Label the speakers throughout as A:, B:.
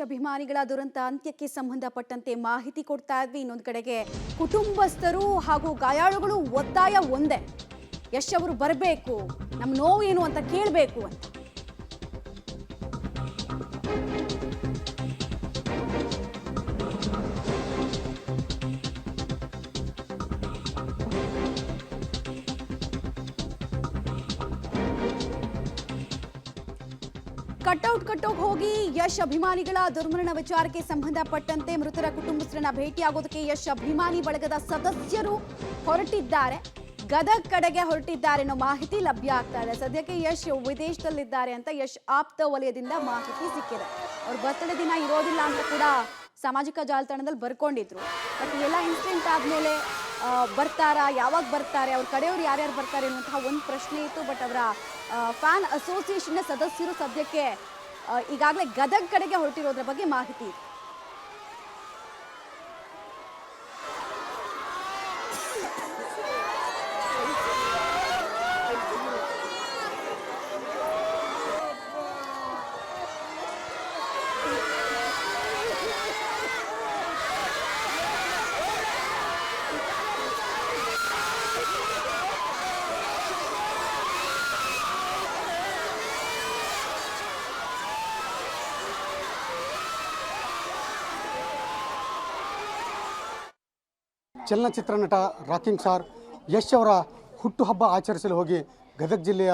A: ಅಭಿಮಾನಿಗಳ ದುರಂತ ಅಂತ್ಯಕ್ಕೆ ಸಂಬಂಧಪಟ್ಟಂತೆ ಮಾಹಿತಿ ಕೊಡ್ತಾ ಇದ್ವಿ. ಇನ್ನೊಂದು ಕಡೆಗೆ ಕುಟುಂಬಸ್ಥರು ಹಾಗೂ ಗಾಯಾಳುಗಳು ಒತ್ತಾಯ ಒಂದೇ, ಯಶ್ ಅವರು ಬರಬೇಕು, ನಮ್ಮ ನೋವು ಏನು ಅಂತ ಕೇಳಬೇಕು ಅಂತ. ಕಟ್ಔಟ್ ಹೋಗಿ ಯಶ್ ಅಭಿಮಾನಿಗಳ ದುರ್ಮರಣ ವಿಚಾರಕ್ಕೆ ಸಂಬಂಧಪಟ್ಟಂತೆ ಮೃತರ ಕುಟುಂಬಸ್ಥರನ್ನ ಭೇಟಿಯಾಗೋದಕ್ಕೆ ಯಶ್ ಅಭಿಮಾನಿ ಬಳಗದ ಸದಸ್ಯರು ಹೊರಟಿದ್ದಾರೆ. ಗದಗ್ ಕಡೆಗೆ ಹೊರಟಿದ್ದಾರೆ ಅನ್ನೋ ಮಾಹಿತಿ ಲಭ್ಯ ಆಗ್ತಾ ಇದೆ. ಸದ್ಯಕ್ಕೆ ಯಶ್ ವಿದೇಶದಲ್ಲಿದ್ದಾರೆ ಅಂತ ಯಶ್ ಆಪ್ತ ವಲಯದಿಂದ ಮಾಹಿತಿ ಸಿಕ್ಕಿದೆ. ಅವ್ರ ಬರ್ತಡೇ ದಿನ ಇರೋದಿಲ್ಲ ಅಂತ ಕೂಡ ಸಾಮಾಜಿಕ ಜಾಲತಾಣದಲ್ಲಿ ಬರ್ಕೊಂಡಿದ್ರು. ಬಟ್ ಎಲ್ಲ ಇನ್ಸಿಡೆಂಟ್ ಆದ್ಮೇಲೆ ಬರ್ತಾರಾ, ಯಾವಾಗ ಬರ್ತಾರೆ, ಅವ್ರ ಕಡೆಯವರು ಯಾರ್ಯಾರು ಬರ್ತಾರೆ ಅನ್ನುವಂತಹ ಒಂದು ಪ್ರಶ್ನೆ ಇತ್ತು. ಬಟ್ ಅವರ ಫ್ಯಾನ್ ಅಸೋಸಿಯೇಷನ್ನ ಸದಸ್ಯರು ಸದ್ಯಕ್ಕೆ ಈಗಾಗಲೇ ಗದಗ್ ಕಡೆಗೆ ಹೊರಟಿರೋದ್ರ ಬಗ್ಗೆ ಮಾಹಿತಿ ಇದೆ.
B: ಚಲನಚಿತ್ರ ನಟ ರಾಕಿಂಗ್ ಸ್ಟಾರ್ ಯಶ್ ಅವರ ಹುಟ್ಟುಹಬ್ಬ ಆಚರಿಸಲು ಹೋಗಿ ಗದಗ ಜಿಲ್ಲೆಯ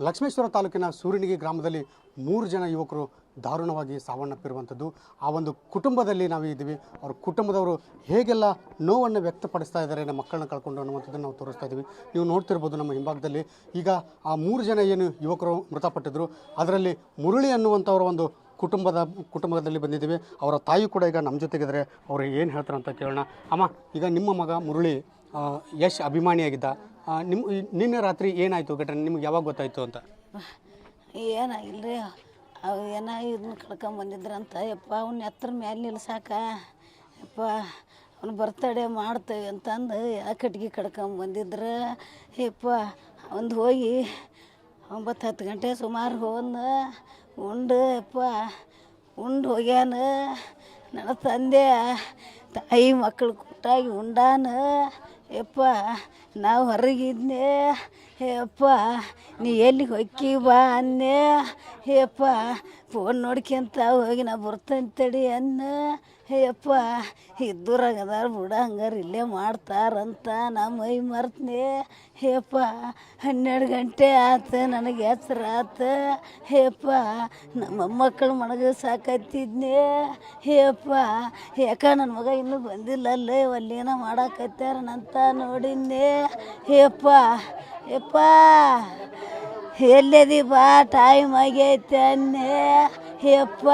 B: ಲಕ್ಷ್ಮೇಶ್ವರ ತಾಲೂಕಿನ ಸೂರಿಣಿಗಿ ಗ್ರಾಮದಲ್ಲಿ 3 ಜನ ಯುವಕರು ದಾರುಣವಾಗಿ ಸಾವನ್ನಪ್ಪಿರುವಂಥದ್ದು. ಆ ಒಂದು ಕುಟುಂಬದಲ್ಲಿ ನಾವು ಇದ್ದೀವಿ. ಅವ್ರ ಕುಟುಂಬದವರು ಹೇಗೆಲ್ಲ ನೋವನ್ನು ವ್ಯಕ್ತಪಡಿಸ್ತಾ ಇದ್ದಾರೆ, ನಮ್ಮ ಮಕ್ಕಳನ್ನ ಕಳ್ಕೊಂಡು ಅನ್ನುವಂಥದ್ದನ್ನು ನಾವು ತೋರಿಸ್ತಾ ಇದ್ದೀವಿ. ನೀವು ನೋಡ್ತಿರ್ಬೋದು ನಮ್ಮ ಹಿಂಭಾಗದಲ್ಲಿ. ಈಗ ಆ 3 ಜನ ಏನು ಯುವಕರು ಮೃತಪಟ್ಟಿದ್ರು, ಅದರಲ್ಲಿ ಮುರಳಿ ಅನ್ನುವಂಥವ್ರ ಒಂದು ಕುಟುಂಬದಲ್ಲಿ ಬಂದಿದ್ದೀವಿ. ಅವರ ತಾಯಿ ಕೂಡ ಈಗ ನಮ್ಮ ಜೊತೆಗಿದ್ದಾರೆ. ಅವರು ಏನು ಹೇಳ್ತಾರೆ ಅಂತ ಕೇಳೋಣ. ಅಮ್ಮ, ಈಗ ನಿಮ್ಮ ಮಗ ಮುರಳಿ ಯಶ್ ಅಭಿಮಾನಿಯಾಗಿದ್ದ. ನಿನ್ನೆ ರಾತ್ರಿ ಏನಾಯಿತು ಘಟನೆ, ನಿಮ್ಗೆ ಯಾವಾಗ ಗೊತ್ತಾಯಿತು ಅಂತ?
C: ಏನಾಗಿಲ್ಲ ರೀ, ಅವು ಏನೋ ಇದನ್ನ ಕಳ್ಕೊಂಬಂದಿದ್ರಂತ. ಯಪ್ಪ ಅವ್ನ ಎತ್ತರ ಮೇಲೆ ನಿಲ್ಸಾಕ ಯಪ್ಪ ಅವ್ನು ಬರ್ತಡೇ ಮಾಡ್ತೇವೆ ಅಂತಂದು ಕಟ್ಗೆ ಕಡ್ಕೊಂಬಂದಿದ್ರು. ಯಪ್ಪ ಒಂದು ಹೋಗಿ 9-10 ಗಂಟೆ ಸುಮಾರು ಉಂಡು ಯಪ್ಪ ಉಂಡು ಹೋಗ್ಯಾನ. ನನ್ನ ತಂದೆ ತಾಯಿ ಮಕ್ಕಳು ಕೂಟಾಗಿ ಉಂಡಾನ. ಯಪ್ಪ ನಾವು ಹೊರಗಿದ್ನೆ. ಯಪ್ಪ ನೀ ಎಲ್ಲಿಗೆ ಹೊಕ್ಕಿ ಬಾ ಅನ್ನೆ. ಯಪ್ಪ ಫೋನ್ ನೋಡ್ಕೊಂತ ಹೋಗಿ ನಾ ಬರ್ತೇನೆ ತಡಿ ಅನ್ನ. ಯಪ್ಪ ಇದ್ದೂರಾಗದಾರ ಬಿಡ, ಹಂಗಾರೆ ಇಲ್ಲೇ ಮಾಡ್ತಾರಂತ ನಾ ಮೈ ಮರ್ತನೆ. ಯಪ್ಪ 12 ಗಂಟೆ ಆತು, ನನಗೆ ಹೆಸ್ರು ಆತು. ಯಪ್ಪ ನಮ್ಮ ಮೊಮ್ಮಕ್ಕಳು ಮನಗ ಸಾಕತ್ತಿದ್ನೆ. ಯಪ್ಪ ಯಾಕ ನನ್ನ ಮಗ ಇನ್ನೂ ಬಂದಿಲ್ಲಲ್ಲೇ, ಅಲ್ಲೇನೋ ಮಾಡಾಕತ್ಯಾರನಂತ ನೋಡಿದ್ನೆ. ಯಪ್ಪ ಯಪ್ಪ ಎಲ್ಲದಿ ಬಾ, ಟೈಮ್ ಆಗೈತೆ ಅನ್ನೆ. ಯಪ್ಪ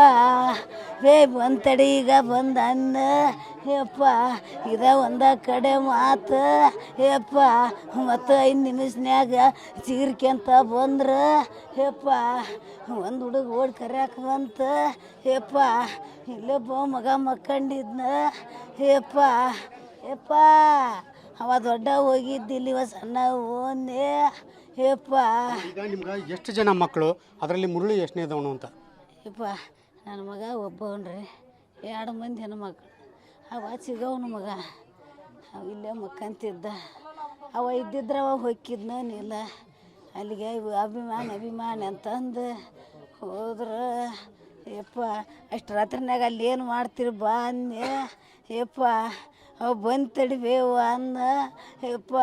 C: ಬಂತಡಿ ಈಗ ಬಂದ ಅನ್ನ. ಯಪ್ಪ ಇದ ಒಂದ ಕಡೆ ಮಾತು. ಯಪ್ಪ ಮತ್ತು 5 ನಿಮಿಷನ್ಯಾಗ ಚೀರ್ಕೆಂತ ಬಂದ್ರೆ. ಯಪ್ಪ ಒಂದು ಹುಡುಗ ಓಡಿ ಕರ್ಯಾಕ ಬಂತ. ಯಪ್ಪ ಇಲ್ಲೊಬ್ಬ ಮಗ ಮಕ್ಕಂಡಿದ್ನ. ಯಪ್ಪ ಯಪ್ಪ ಅವ ದೊಡ್ಡ ಹೋಗಿದ್ದಿಲ್ಲ, ಇವ ಸಣ್ಣ ಓನ್ನೆ. ಯಪ್ಪ
B: ಈಗ ನಿಮ್ಗೆ ಎಷ್ಟು ಜನ ಮಕ್ಕಳು, ಅದರಲ್ಲಿ ಮುರಳಿ ಎಷ್ಟನೇದವನು ಅಂತ?
C: ಯಪ್ಪ ನನ್ನ ಮಗ ಒಬ್ಬವನ್ರಿ, 2 ಮಂದಿ ಹೆಣ್ಮಕ್ಳು. ಅವ ಚಿಗವನ ಮಗ, ಅವ ಇಲ್ಲೇ ಮಕ್ಕಂತಿದ್ದ. ಅವ ಇದ್ದಿದ್ರೆ ಅವ ಹೊಕ್ಕಿದ್ನಿಲ್ಲ ಅಲ್ಲಿಗೆ. ಅಭಿಮಾನಿ ಅಂತಂದು ಹೋದ್ರೆ. ಯಪ್ಪ ಅಷ್ಟು ರಾತ್ರಿನಾಗ ಅಲ್ಲಿ ಏನು ಮಾಡ್ತೀರಿ ಬಾ ಅನ್ನೆ. ಯಪ್ಪ ಅವ ಬಂದು ತಡಿಬೇವು ಅನ್ನ. ಯಪ್ಪ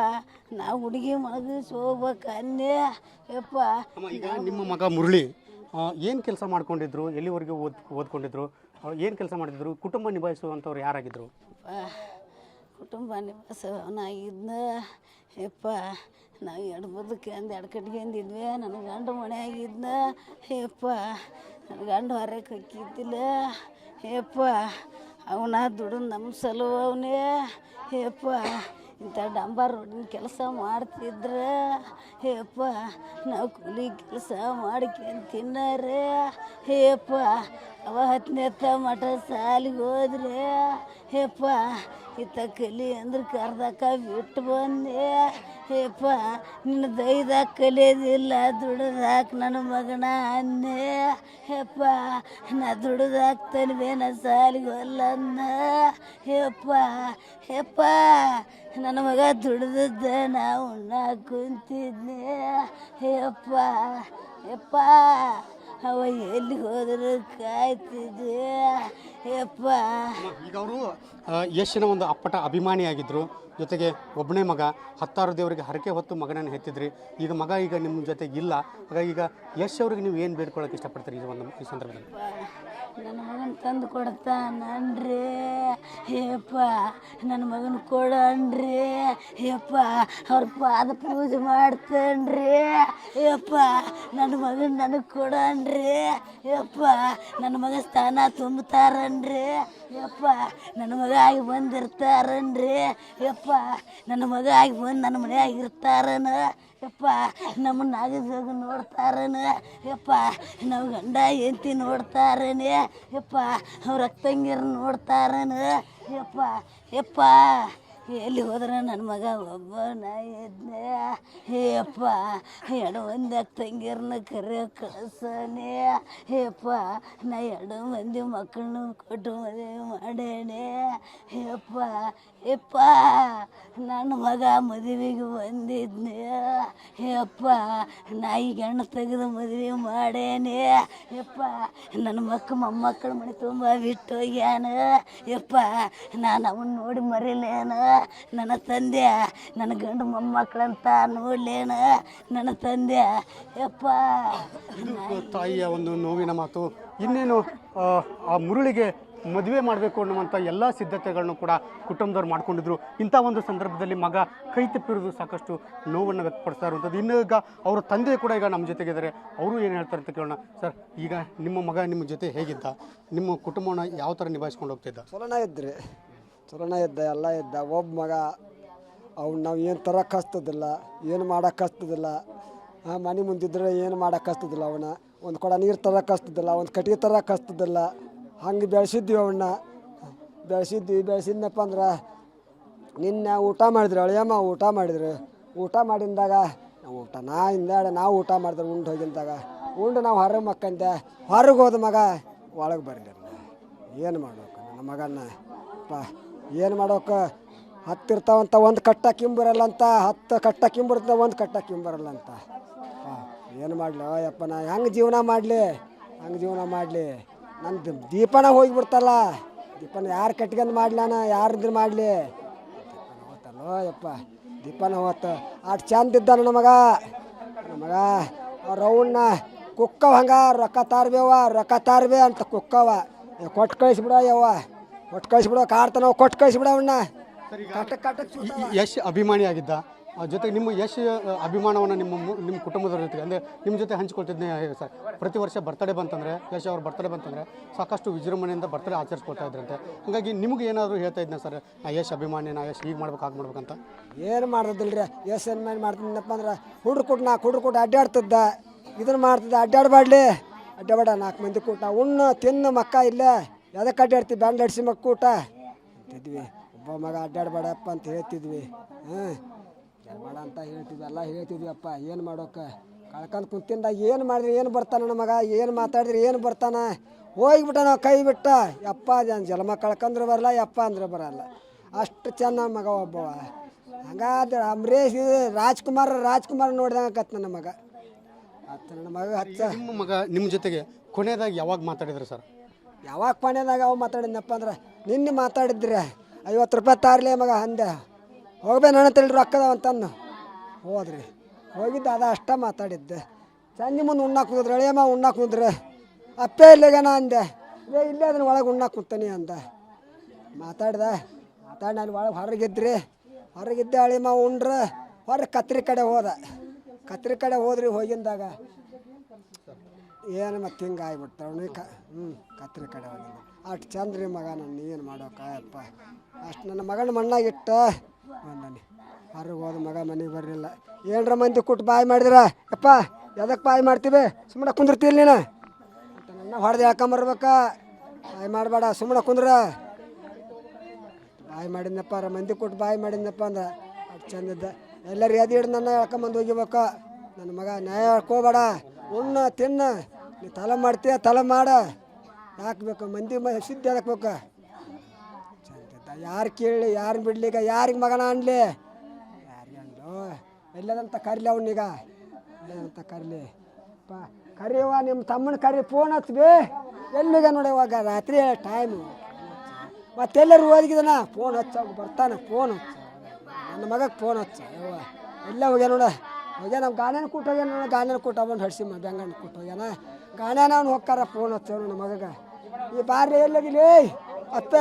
C: ನಾವು ಹುಡುಗಿ ಮನಗಿಸಿ ಹೋಗ್ಬೇಕು ಅನ್ನೆ. ಯಪ್ಪ
B: ಈಗ ನಿಮ್ಮ ಮಗ ಮುರಳಿ ಏನು ಕೆಲಸ ಮಾಡ್ಕೊಂಡಿದ್ರು, ಎಲ್ಲಿವರೆಗೆ ಓದ್ಕೊಂಡಿದ್ರು, ಏನು ಕೆಲಸ ಮಾಡಿದ್ರು, ಕುಟುಂಬ ನಿಭಾಯಿಸುವಂಥವ್ರು ಯಾರಾಗಿದ್ರು?
C: ಕುಟುಂಬ ನಿಭಾಯಿಸೋನಾಗಿದ್ನ. ಯಪ್ಪ ನಾವು 2 ಬದುಕಂದು 2 ಕಟ್ಕೊಂಡಿದ್ವಿ. ನನ್ನ ಗಂಡ ಮನೆಯಾಗಿದ್ನ. ಯಪ್ಪ ನನ್ನ ಗಂಡ ಹೊರಗೆ ಹಾಕಿದ್ದಿಲ್ಲ. ಯಪ್ಪ ಅವನ ದುಡ್ಡು ನಮ್ಮ ಸಲುವ ಅವನೇ. ಯಪ್ಪ ಇಂಥ ಡಂಬರ್ ರೋಡಿನ ಕೆಲಸ ಮಾಡ್ತಿದ್ರೆ. ಯಪ್ಪ ನಾವು ಕೂಲಿ ಕೆಲಸ ಮಾಡ್ಕೊಂಡು ತಿನ್ನೋರೆ. ಯಪ್ಪ ಅವ 10ನೇ ಮಠ ಸಾಲಿಗೆ ಹೋದ್ರೆ. ಯಪ್ಪ ಇತ್ತ ಕಲಿ ಅಂದ್ರೆ ಕರ್ದಕ್ಕ ಬಿಟ್ಟು ಬಂದೆ. ಯಪ್ಪ ನಿನ್ನ ದೈದಾಗ ಕಲಿಯೋದಿಲ್ಲ ದುಡ್ದಾಕ ನನ್ನ ಮಗನ ಅನ್ನೆ ಯಪ್ಪ ನಾ ದುಡ್ದಾಕ್ತಾನೆ ಸಾಲಿಗೆ ಅನ್ನ ಯಪ್ಪ ಯಪ್ಪ ನನ್ನ ಮಗ ದುಡ್ದದ್ದ ನಾ ಉಣ್ಣಾಕ ಕುಂತಿದ್ನೆ ಯಪ್ಪ ಯಪ್ಪ ಅವ ಎಲ್ಲಿ ಹೋದ್ರು ಕಾಯ್ತಿದ್ದೆ ಯಪ್ಪ.
B: ಈಗ ಅವರು ಯಶನ ಒಂದು ಅಪ್ಪಟ ಅಭಿಮಾನಿಯಾಗಿದ್ದರು, ಜೊತೆಗೆ ಒಬ್ಬನೇ ಮಗ, 10 ದೇವರಿಗೆ ಹರಕೆ ಹೊತ್ತು ಮಗನನ್ನು ಹೆತ್ತಿದ್ರಿ. ಈಗ ಮಗ ಈಗ ನಿಮ್ಮ ಜೊತೆಗೆ ಇಲ್ಲ, ಹಾಗಾಗಿ ಈಗ ಯಶ್ ಅವ್ರಿಗೆ ನೀವು ಏನು ಬೇಡ್ಕೊಳ್ಳೋಕೆ ಇಷ್ಟಪಡ್ತೀರಿ ಈ ಸಂದರ್ಭದಲ್ಲಿ?
C: ನನ್ನ ಮಗನ ತಂದು ಕೊಡ್ತಾನನ್ರಿ ಯಪ್ಪ, ನನ್ನ ಮಗನ ಕೊಡನ್ರಿ ಯಪ್ಪ, ಅವ್ರ ಪಾದ ಪೂಜೆ ಮಾಡ್ತೇನ್ರಿ ಯಪ್ಪ, ನನ್ನ ಮಗನ ನನಗೆ ಕೊಡನ್ರಿ ಯಪ್ಪ, ನನ್ನ ಮಗ ಸ್ಥಾನ ತುಂಬುತ್ತಾರನ್ರಿ ಯಪ್ಪ, ನನ್ನ ಮಗ ಆಗಿ ಬಂದಿರ್ತಾರನ್ರಿ ಯಪ್ಪ, ನನ್ನ ಮಗ ಆಗಿ ಬಂದು ನನ್ನ ಮನೆಯಾಗ ಇರ್ತಾರನ ಯಪ್ಪ, ನಮ್ಮನ್ನ ಆಗಿದಾಗ ನೋಡ್ತಾರನ ಯಪ್ಪ, ನಾವು ಗಂಡ ಹೆಂಡತಿ ನೋಡ್ತಾರನೆ ಯಪ್ಪ, ಅವ್ರ ಅಕ್ಕಂಗಿರ ನೋಡ್ತಾರನ ಯಪ್ಪ ಯಪ್ಪ. ಎಲ್ಲಿ ಹೋದ್ರೆ ನನ್ನ ಮಗ ಒಬ್ಬನ ಇದ್ನೆ ಯಪ್ಪ, ಮಂದಿ ಅಕ್ಕಂಗಿರನ್ನ ಕರೆಯೋ ಕಳ್ಸನೆ ಯಪ್ಪ, ನಾ 2 ಮಂದಿ ಮಕ್ಕಳನ್ನ ಕೊಟ್ಟು ಮದುವೆ ಮಾಡೇನೆ ಯಪ್ಪ ಯಪ್ಪ, ನನ್ನ ಮಗ ಮದುವೆಗೆ ಬಂದಿದ್ನೆ ಯಪ್ಪ, ನಾ ಈಗ ಹೆಣ್ಣು ತೆಗೆದು ಮದುವೆ ಮಾಡೇನೆ ಯಪ್ಪ, ನನ್ನ ಮೊಮ್ಮಕ್ಕಳು ಮನೆ ತುಂಬ ಬಿಟ್ಟು ಹೋಗ್ಯಾನ ಯಪ್ಪ, ನಾನು ಅವನ್ನ ನೋಡಿ ಮರಿಲೇನ ನನ್ನ ತಂದೆ, ನನ್ನ ಗಂಡು ಮೊಮ್ಮಕ್ಕಳಂತ ನೋಡ್ಲೇನ ನನ್ನ ತಂದೆ ಯಪ್ಪ.
B: ತಾಯಿಯ ಒಂದು ನೋವಿನ ಮಾತು. ಇನ್ನೇನು ಆ ಮುರುಳಿಗೆ ಮದುವೆ ಮಾಡಬೇಕು ಅನ್ನುವಂಥ ಎಲ್ಲ ಸಿದ್ಧತೆಗಳನ್ನು ಕೂಡ ಕುಟುಂಬದವ್ರು ಮಾಡ್ಕೊಂಡಿದ್ರು. ಇಂಥ ಒಂದು ಸಂದರ್ಭದಲ್ಲಿ ಮಗ ಕೈ ತಪ್ಪಿರೋದು ಸಾಕಷ್ಟು ನೋವನ್ನು ವ್ಯಕ್ತಪಡಿಸ್ತಾ ಇರುವಂಥದ್ದು. ಇನ್ನು ಈಗ ಅವರ ತಂದೆ ಕೂಡ ಈಗ ನಮ್ಮ ಜೊತೆಗಿದ್ದಾರೆ, ಅವರು ಏನು ಹೇಳ್ತಾರೆ ಅಂತ ಕೇಳೋಣ. ಸರ್, ಈಗ ನಿಮ್ಮ ಮಗ ನಿಮ್ಮ ಜೊತೆ ಹೇಗಿದ್ದ, ನಿಮ್ಮ ಕುಟುಂಬವನ್ನು ಯಾವ ಥರ ನಿಭಾಯಿಸ್ಕೊಂಡು ಹೋಗ್ತಿದ್ದ?
D: ಚಲೋನ ಇದ್ದ, ಎಲ್ಲ ಇದ್ದ. ಒಬ್ಬ ಮಗ ಅವ್ನು ನಾವು ಏನು ತರಕ್ಕೆ ಹಸ್ತದಿಲ್ಲ, ಏನು ಮಾಡಕ್ಕೆ ಹಸ್ತದಿಲ್ಲ, ಮನೆ ಮುಂದಿದ್ರೆ ಏನು ಮಾಡಕ್ಕೆ ಹಸ್ತದಿಲ್ಲ, ಅವನ ಒಂದು ಕೊಡ ನೀರು ತರಕ್ಕೆ ಹಸ್ತದಿಲ್ಲ, ಒಂದು ಕಟ್ಟಿಗೆ ತರಕ್ಕೆ ಹಸ್ತದಿಲ್ಲ. ಹಂಗೆ ಬೆಳೆಸಿದ್ವಿ ಅವನ್ನ, ಬೆಳೆಸಿದ್ನಪ್ಪ ಅಂದ್ರೆ ನಿನ್ನೆ ಊಟ ಮಾಡಿದ್ರು, ಅಳಿಯಮ್ಮ ಊಟ ಮಾಡಿದ್ರು. ಊಟ ಮಾಡಿದಾಗ ನಾವು ಊಟ ಮಾಡಿದ್ರೆ ಉಂಡು ಹೋಗಿದ್ದಾಗ ನಾವು ಹೊರಗೆ ಮಕ್ಕಂದೆ. ಹೊರಗೆ ಹೋದ ಮಗ ಒಳಗೆ ಬರಲಿಲ್ಲ. ಏನು ಮಾಡೋಕೆ ನನ್ನ ಮಗನ್ನ ಏನು ಮಾಡೋಕೆ? 10 ಇರ್ತಾವಂತ, 1 ಕಟ್ಟ ಕಿಂಬರಲ್ಲ ಅಂತ, 10 ಕಟ್ಟ ಕಿಂಬರ್ತಾವ, 1 ಕಟ್ಟ ಕಿಂಬರಲ್ಲ ಅಂತ. ಏನು ಮಾಡಲಿ ಯಪ್ಪ, ನಾ ಹೆಂಗೆ ಜೀವನ ಮಾಡಲಿ? ನನ್ನ ದೀಪನ ಹೋಗಿಬಿಡ್ತಲ್ಲ, ದೀಪನ ಯಾರು ಕಟ್ಕೊಂಡು ಮಾಡ್ಲಾನ, ಯಾರಿದ್ರು ಮಾಡಲಿ? ಹೋತಲ್ಲೋ ಯಪ್ಪ, ದೀಪನ ಹೋತು. ಅಷ್ಟು ಚಂದ ಇದ್ದ ನನ್ನ ಮಗ. ಅವ್ರವನ್ನ ಕುಕ್ಕವ, ಹಂಗೆ ರೊಕ್ಕ ತಾರ್ಬೇ ಅಂತ ಕುಕ್ಕವ. ಕೊಟ್ಟು ಕಳಿಸ್ಬಿಡ ಯವ್ವ, ಕೊಟ್ಟು ಕಳಿಸ್ಬಿಡೋ, ಕಾಡ್ತಾನ ಕೊಟ್ಟು ಕಳಿಸ್ಬಿಡ ಅವನ್ನ.
B: ಯಶ್ ಅಭಿಮಾನಿಯಾಗಿದ್ದ, ಜೊತೆಗೆ ನಿಮ್ಮ ಯಶ್ ಅಭಿಮಾನವನ್ನು ನಿಮ್ಮ ಕುಟುಂಬದವ್ರ ಜೊತೆಗೆ ಅಂದರೆ ನಿಮ್ಮ ಜೊತೆ ಹಂಚ್ಕೊಳ್ತಿದ್ದೆ ಸರ್. ಪ್ರತಿ ವರ್ಷ ಬರ್ತಡೇ ಬಂತಂದರೆ, ಯಶ್ ಅವ್ರ ಬರ್ತಡೇ ಬಂತಂದರೆ ಸಾಕಷ್ಟು ವಿಜೃಂಭಣೆಯಿಂದ ಬರ್ತಡೇ ಆಚರಿಸ್ಕೊಳ್ತಾ ಇದ್ರಂತೆ. ಹಾಗಾಗಿ ನಿಮಗೆ ಏನಾದರೂ ಹೇಳ್ತಾ ಇದ್ನ ಸರ್, ಯಶ್ ಅಭಿಮಾನಿ, ಯಶ್ ಹೀಗೆ ಮಾಡ್ಬೇಕು ಹಾಗೆ ಮಾಡ್ಬೇಕಂತ?
D: ಏನು ಮಾಡೋದಿಲ್ಲ ರೀ, ಯಶ್ ಏನು ಮಾಡ್ತಿದ್ದಪ್ಪ ಅಂದ್ರೆ ಹುಡ್ರು ಅಡ್ಡಾಡ್ತಿದ್ದ. ಇದನ್ನು ಮಾಡ್ತಿದ್ದ, ಅಡ್ಡಾಡಬೇಡ 4 ಮಂದಿ ಕೂಟ ಉಣ್ಣು ತಿನ್ನು ಮಕ್ಕ ಇಲ್ಲೇ ಎದಕ್ಕೆ ಅಡ್ಡಾಡ್ತೀವಿ, ಬ್ಯಾಂಡ್ ಅಡ್ಸಿ ಮಕ್ಕ ಕೂಟ ಅಂತಿದ್ವಿ. ಒಬ್ಬ ಮಗ ಅಡ್ಡಾಡಬೇಡಪ್ಪ ಅಂತ ಹೇಳ್ತಿದ್ವಿ. ಬೇಡ ಅಂತ ಹೇಳ್ತಿದ್ವಿ, ಎಲ್ಲ ಹೇಳ್ತಿದ್ವಿ. ಏನು ಮಾಡೋಕೆ ಕಳ್ಕೊಂಡು ಕುಂತಿಂದಾಗ ಏನು ಮಾಡಿದ್ರೆ ಏನು ಬರ್ತಾನ ನನ್ನ ಮಗ, ಏನು ಮಾತಾಡಿದ್ರೆ ಏನು ಬರ್ತಾನ? ಹೋಗಿಬಿಟ್ಟ, ನಾವು ಕೈ ಬಿಟ್ಟ ಯಪ್ಪ. ಜನ್ಮ ಕಳ್ಕೊಂಡ್ರೆ ಬರಲ್ಲ, ಯಪ್ಪ ಅಂದ್ರೆ ಬರಲ್ಲ. ಅಷ್ಟು ಚೆನ್ನ ಮಗ ಒಬ್ಬವ. ಹಂಗಾದ್ರೆ ಅಂಬರೀಷ್ ರಾಜ್ಕುಮಾರ್ ನೋಡಿದಂಗೆ ಆಕತ್ ನನ್ನ ಮಗ. ನನ್ನ ಮಗ
B: ನಿಮ್ಮ ಮಗ ನಿಮ್ಮ ಜೊತೆಗೆ ಕೊನೆಯದಾಗಿ ಯಾವಾಗ ಮಾತಾಡಿದ್ರು ಸರ್?
D: ಯಾವಾಗ ಕೊನೆಯದಾಗ ಅವು ಮಾತಾಡಿದ್ನಪ್ಪ ಅಂದ್ರೆ ನಿನ್ನೆ ಮಾತಾಡಿದ್ರೆ 50 ರೂಪಾಯಿ ತಾರ್ಲಿ ಮಗ ಅಂದೆ. ಹೋಗ್ಬೇಕು ನನ್ನ ತಳಿ ರೊಕ್ಕದ ಅಂತಂದು ಹೋಗಿದ್ದೆ. ಅದ ಅಷ್ಟ ಮಾತಾಡಿದ್ದೆ. ಸಂಜೆ ಮುಂದೆ ಉಣ್ಣಾಕ್ ಕುಂದ್ರೆ, ಅಳಿಯಮ್ಮ ಉಣ್ಣಾಕ್ ಕುಂದ್ರೆ, ಅಪ್ಪೇ ಇಲ್ಲೇಗನ ಅಂದೆ. ಇಲ್ಲೇ ಅದನ್ನ ಒಳಗೆ ಉಣ್ಣಾಕ್ ಕುಂತಾನೆ ಅಂದ. ಮಾತಾಡಿ ಅಲ್ಲಿ ಒಳಗೆ ಹೊರಗಿದ್ದೆ. ಅಳಿಯಮ್ಮ ಉಂಡ್ರೆ ಹೊರಗೆ ಕತ್ರಿ ಕಡೆ ಹೋದ್ರಿ. ಹೋಗಿಂದಾಗ ಏನು ಮತ್ತೆ ಹಿಂಗೆ ಆಗ್ಬಿಡ್ತಾವ. ಕತ್ರಿ ಕಡೆ ಹೋಗಿದ್ದ. ಅಷ್ಟು ಚಂದ ರೀ ಮಗ. ನನ್ನ ಏನು ಮಾಡೋಕಾಯಪ್ಪ, ಅಷ್ಟು ನನ್ನ ಮಗನ ಮಣ್ಣಾಗಿಟ್ಟ ಬಂದಾನೆ. ಹೊರಗೆ ಹೋದ ಮಗ ಮನೆಗೆ ಬರಲಿಲ್ಲ. ಏನರ ಮಂದಿ ಕೊಟ್ಟು ಬಾಯಿ ಮಾಡಿದ್ರ, ಯಪ್ಪ ಎದಕ್ಕೆ ಬಾಯಿ ಮಾಡ್ತೀವಿ, ಸುಮ್ಮನೆ ಕುಂದಿರ್ತೀವಿ ನೀನು ಅಂತ ನನ್ನ ಹೊಡೆದು ಹೇಳ್ಕೊಂಬರ್ಬೇಕ. ಬಾಯಿ ಮಾಡಬೇಡ, ಸುಮ್ಮನೆ ಕುಂದ್ರ. ಬಾಯಿ ಮಾಡಿದ್ನಪ್ಪ, ಮಂದಿ ಕೊಟ್ಟು ಬಾಯಿ ಮಾಡಿದ್ನಪ್ಪ ಅಂದ್ರೆ ಅಷ್ಟು ಚಂದಿದ್ದ. ಎಲ್ಲರೂ ಎದೆ ಹಿಡ್ದು ನನ್ನ ಹೇಳ್ಕೊಂಬಂದು ಹೋಗಿಬೇಕು. ನನ್ನ ಮಗ ನ್ಯಾಯ ಹೇಳ್ಕೋಬೇಡ, ಉಣ್ಣ ತಿನ್ನ, ನೀ ತಲೆ ಮಾಡ್ತೀಯ ತಲೆ ಮಾಡ, ಹಾಕ್ಬೇಕು ಮಂದಿ ಸಿದ್ಧ ಹಾಕ್ಬೇಕು. ಯಾರು ಕೇಳಿ ಯಾರು ಬಿಡ್ಲಿಗ, ಯಾರಿಗೆ ಮಗನ ಅನ್ಲಿ, ಯಾರಿಗೆ ಅನ್ಲು ಎಲ್ಲದಂತ ಕರಿಲಿ ಅವನೀಗ, ಎಲ್ಲದಂತ ಕರಿಲಿ ಕರಿಯವ ನಿಮ್ಮ ತಮ್ಮನ ಕರಿ, ಫೋನ್ ಹಚ್ಬಿ ಎಲ್ಲಿಗೆ ನೋಡಿ ಇವಾಗ ರಾತ್ರಿ ಟೈಮು, ಮತ್ತೆಲ್ಲರೂ ಓದಿಗಿದಾನ ಫೋನ್ ಹಚ್ಚ ಬರ್ತಾನೆ, ಫೋನ್ ಹಚ್ಚ ನನ್ನ ಮಗಕ್ಕೆ ಫೋನ್ ಹಚ್ಚ ಯವ್ವ ಎಲ್ಲ ಹೋಗ್ಯ ನೋಡ, ಹೋಗ್ಯ ನಮ್ಮ ಗಾಣನ ಕೂಟ ಹೋಗ್ಯಾನ ನೋಡ, ಗಾಣನ ಕೂಟ ಬಂದು ಹಡ್ಸಿ ಬೆಂಗಣ್ಣ ಕೂಟ ಹೋಗ್ಯಾನ, ಗಾಣ್ಯಾನ ಅವ್ನು ಹೋಗ್ತಾರ ಫೋನ್ ಹಚ್ಚ ನನ್ನ ಮಗಗೆ, ಈ ಬಾರ್ರಿ ಎಲ್ಲದಿಲ್ಲ ಅತ್ತ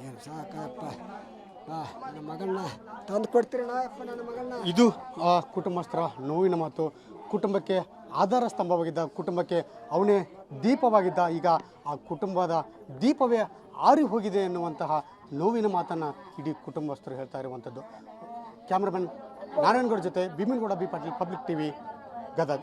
D: ಏನು ಸಾಕಪ್ಪ, ನನ್ನ ಮಗನ್ನ ತಂದು ಕೊಡ್ತೀರಣ್ಣ ಅಪ್ಪ ನನ್ನ ಮಗನ್ನ.
B: ಇದು ಆ ಕುಟುಂಬಸ್ಥರ ನೋವಿನ ಮಾತು. ಕುಟುಂಬಕ್ಕೆ ಆಧಾರ ಸ್ತಂಭವಾಗಿದ್ದ, ಕುಟುಂಬಕ್ಕೆ ಅವನೇ ದೀಪವಾಗಿದ್ದ, ಈಗ ಆ ಕುಟುಂಬದ ದೀಪವೇ ಆರಿ ಹೋಗಿದೆ ಎನ್ನುವಂತಹ ನೋವಿನ ಮಾತನ್ನು ಇಡೀ ಕುಟುಂಬಸ್ಥರು ಹೇಳ್ತಾ ಇರುವಂಥದ್ದು. ಕ್ಯಾಮ್ರಾಮನ್ ನಾರಾಯಣಗೌಡ ಜೊತೆ Bhimanagouda B Patil, public TV, Gadag.